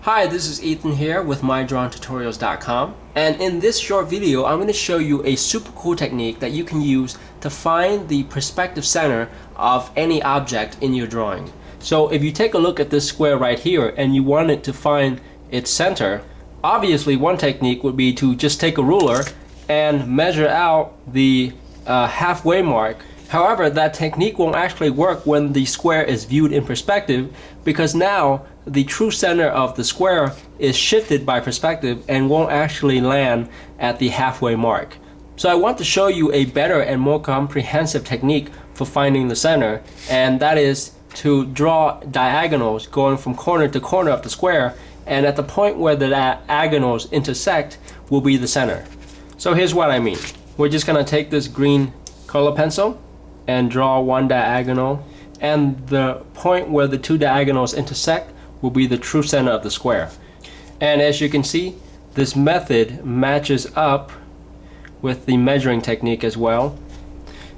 Hi, this is Ethan here with mydrawingtutorials.com, and in this short video I'm going to show you a super cool technique that you can use to find the perspective center of any object in your drawing. So if you take a look at this square right here and you want it to find its center, obviously one technique would be to just take a ruler and measure out the halfway mark. However, that technique won't actually work when the square is viewed in perspective, because now the true center of the square is shifted by perspective and won't actually land at the halfway mark. So I want to show you a better and more comprehensive technique for finding the center, and that is to draw diagonals going from corner to corner of the square, and at the point where the diagonals intersect will be the center. So here's what I mean. We're just going to take this green color pencil and draw one diagonal, and the point where the two diagonals intersect will be the true center of the square. And as you can see, this method matches up with the measuring technique as well.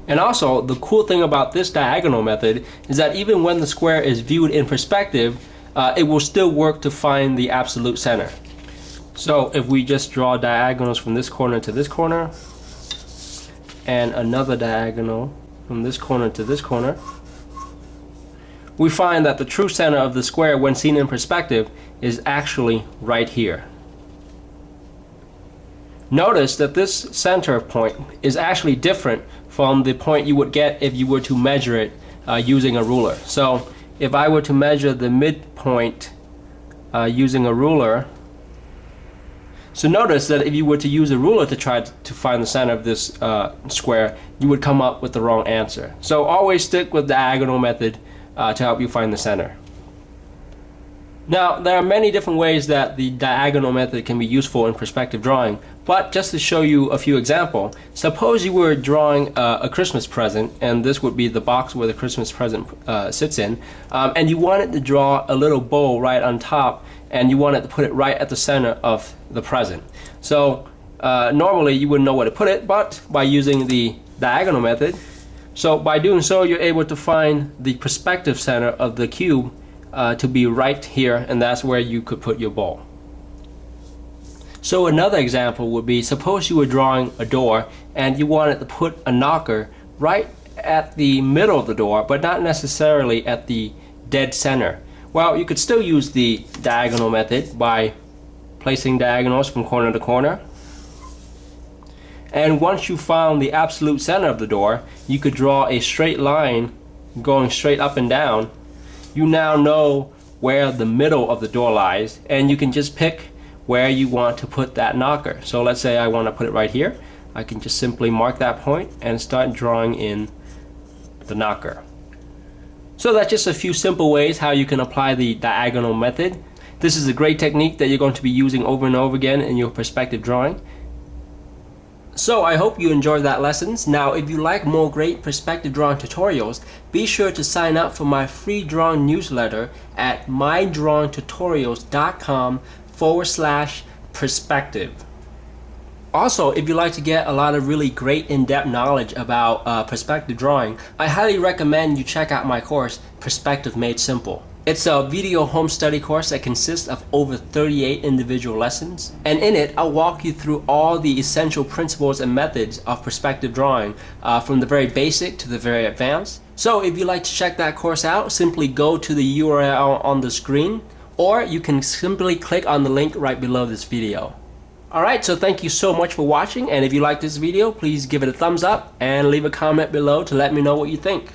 And also, the cool thing about this diagonal method is that even when the square is viewed in perspective, it will still work to find the absolute center. So if we just draw diagonals from this corner to this corner, and another diagonal from this corner to this corner, we find that the true center of the square when seen in perspective is actually right here. Notice that this center point is actually different from the point you would get if you were to measure it using a ruler. So if I were to measure the midpoint using a ruler, so notice that if you were to use a ruler to try to find the center of this square, you would come up with the wrong answer. So always stick with the diagonal method to help you find the center. Now, there are many different ways that the diagonal method can be useful in perspective drawing, but just to show you a few examples, suppose you were drawing a Christmas present, and this would be the box where the Christmas present sits in, and you wanted to draw a little bow right on top, and you wanted to put it right at the center of the present. So normally you wouldn't know where to put it, but by using the diagonal method, so by doing so, you're able to find the perspective center of the cube to be right here, and that's where you could put your ball. So another example would be, suppose you were drawing a door and you wanted to put a knocker right at the middle of the door, but not necessarily at the dead center. Well, you could still use the diagonal method by placing diagonals from corner to corner. And once you found the absolute center of the door, you could draw a straight line going straight up and down. You now know where the middle of the door lies, and you can just pick where you want to put that knocker. So let's say I want to put it right here. I can just simply mark that point and start drawing in the knocker. So that's just a few simple ways how you can apply the diagonal method. This is a great technique that you're going to be using over and over again in your perspective drawing. So I hope you enjoyed that lessons. Now, if you like more great perspective drawing tutorials, be sure to sign up for my free drawing newsletter at mydrawingtutorials.com/perspective. Also, if you'd like to get a lot of really great in-depth knowledge about perspective drawing, I highly recommend you check out my course, Perspective Made Simple. It's a video home study course that consists of over 38 individual lessons, and in it I'll walk you through all the essential principles and methods of perspective drawing, from the very basic to the very advanced. So if you'd like to check that course out, simply go to the URL on the screen, or you can simply click on the link right below this video. Alright, so thank you so much for watching, and if you like this video, please give it a thumbs up and leave a comment below to let me know what you think.